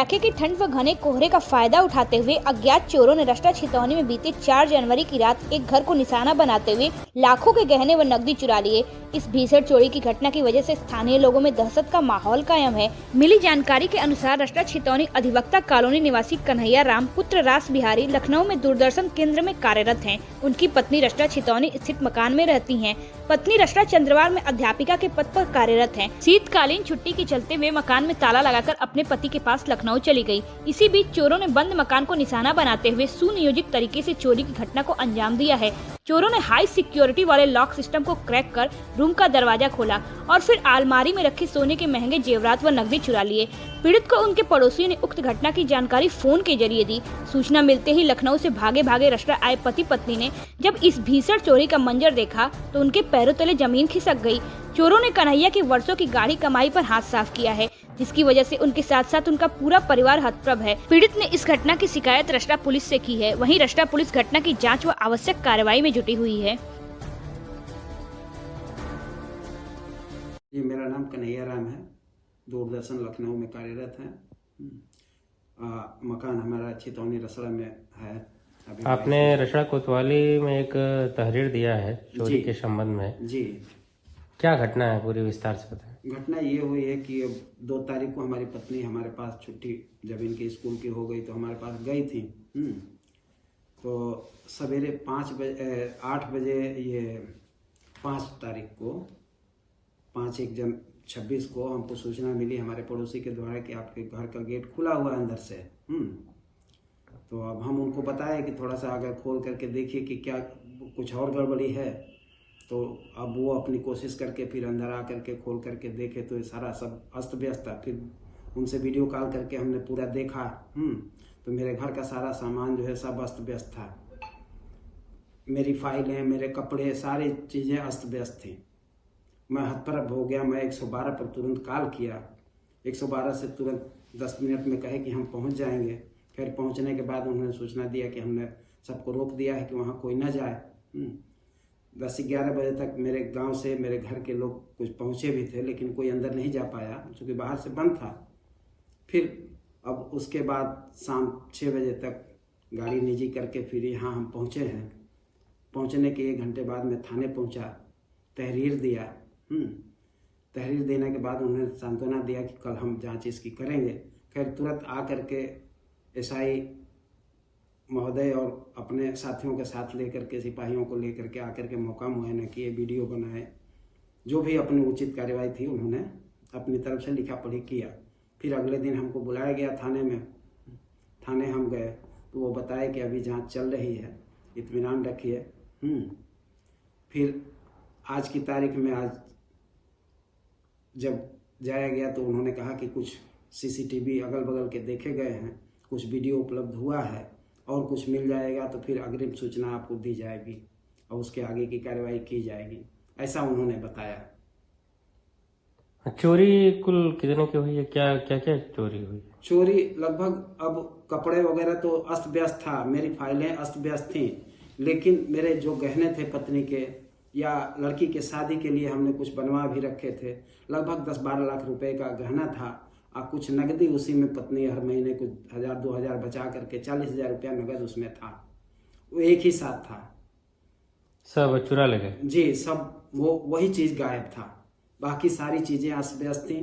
कड़ाके की ठंड व घने कोहरे का फायदा उठाते हुए अज्ञात चोरों ने रष्टा छितौनी में बीते 4 जनवरी की रात एक घर को निशाना बनाते हुए लाखों के गहने व नकदी चुरा लिए। इस भीषण चोरी की घटना की वजह से स्थानीय लोगों में दहशत का माहौल कायम है। मिली जानकारी के अनुसार रष्टा छितौनी अधिवक्ता कॉलोनी निवासी कन्हैया राम पुत्र रास बिहारी लखनऊ में दूरदर्शन केंद्र में कार्यरत हैं। उनकी पत्नी रष्टा छितौनी स्थित मकान में रहती हैं। पत्नी रष्टा चंद्रवार में अध्यापिका के पद पर कार्यरत हैं। शीतकालीन छुट्टी के चलते वे मकान में ताला लगाकर अपने पति के पास लखनऊ चली गई। इसी बीच चोरों ने बंद मकान को निशाना बनाते हुए सुनियोजित तरीके से चोरी की घटना को अंजाम दिया है। चोरों ने हाई सिक्योरिटी वाले लॉक सिस्टम को क्रैक कर रूम का दरवाजा खोला और फिर अलमारी में रखे सोने के महंगे जेवरात व नकदी चुरा लिए। पीड़ित को उनके पड़ोसियों ने उक्त घटना की जानकारी फोन के जरिए दी। सूचना मिलते ही लखनऊ से भागे भागे रष्टा आए पति पत्नी ने जब इस भीषण चोरी का मंजर देखा तो उनके पैरों तले जमीन खिसक गई। चोरों ने कन्हैया की वर्षों की गाढ़ी कमाई पर हाथ साफ किया है, जिसकी वजह से उनके साथ साथ उनका पूरा परिवार हतप्रभ है। पीड़ित ने इस घटना की शिकायत रष्टा पुलिस से की है। वहीं रष्टा पुलिस घटना की जांच व आवश्यक कार्रवाई में जुटी हुई है। ये मेरा नाम कन्हैया राम है, दूरदर्शन लखनऊ में कार्यरत है। मकान हमारा छितौनी रसड़ा में है। अभी आपने रसड़ा कोतवाली में एक तहरीर दिया है चोरी के संबंध में जी। क्या घटना है, पूरी विस्तार से बताएं। घटना ये हुई है कि 2 तारीख को हमारी पत्नी हमारे पास छुट्टी जब इनकी स्कूल की हो गई तो हमारे पास गई थी। तो सवेरे 8 बजे ये 5 तारीख को 5/1/26 को हमको सूचना मिली हमारे पड़ोसी के द्वारा कि आपके घर का गेट खुला हुआ है अंदर से। तो अब हम उनको बताए कि थोड़ा सा अगर खोल करके देखिए कि क्या कुछ और गड़बड़ी है। तो अब वो अपनी कोशिश करके फिर अंदर आ करके खोल करके देखे तो सारा सब अस्त व्यस्त था। फिर उनसे वीडियो कॉल करके हमने पूरा देखा। तो मेरे घर का सारा सामान जो है सब अस्त व्यस्त था। मेरी फाइलें, मेरे कपड़े, सारी चीज़ें अस्त व्यस्त थी। मैं हतप्रभ हो गया। मैं 112 पर तुरंत कॉल किया। 112 से तुरंत 10 मिनट में कहे कि हम पहुंच जाएंगे। फिर पहुंचने के बाद उन्होंने सूचना दिया कि हमने सबको रोक दिया है कि वहां कोई न जाए। 10-11 बजे तक मेरे गांव से मेरे घर के लोग कुछ पहुंचे भी थे, लेकिन कोई अंदर नहीं जा पाया क्योंकि बाहर से बंद था। फिर अब उसके बाद शाम 6 बजे तक गाड़ी निजी करके फिर यहाँ हम पहुँचे हैं। पहुँचने के 1 घंटे बाद मैं थाने पहुँचा, तहरीर दिया। तहरीर देने के बाद उन्होंने सांत्वना दिया कि कल हम जांच इसकी करेंगे। खैर तुरंत आ करके एसआई महोदय और अपने साथियों के साथ लेकर के, सिपाहियों को लेकर के आकर के मौका मुआयना किए, वीडियो बनाए, जो भी अपनी उचित कार्यवाही थी उन्होंने अपनी तरफ से लिखा पढ़ी किया। फिर अगले दिन हमको बुलाया गया थाने में। थाने हम गए तो वो बताया कि अभी जांच चल रही है, इत्मीनान रखिए। फिर आज की तारीख में आज जब जाया गया तो उन्होंने कहा कि कुछ सीसीटीवी अगल बगल के देखे गए हैं, कुछ वीडियो उपलब्ध हुआ है और कुछ मिल जाएगा तो फिर अग्रिम सूचना आपको दी जाएगी और उसके आगे की कार्रवाई की जाएगी, ऐसा उन्होंने बताया। चोरी कुल कितने की हुई है, क्या क्या क्या चोरी हुई? चोरी लगभग, अब कपड़े वगैरह तो अस्त व्यस्त था, मेरी फाइलें अस्त व्यस्त थी, लेकिन मेरे जो गहने थे पत्नी के या लड़की के शादी के लिए हमने कुछ बनवा भी रखे थे, लगभग 10-12 लाख रुपए का गहना था और कुछ नकदी उसी में पत्नी हर महीने कुछ 1000-2000 बचा करके 40,000 रुपया नगद उसमें था। वो एक ही साथ था। सब चुरा ले गए? जी, सब वही चीज गायब था। बाकी सारी चीजें अस्त व्यस्त थी।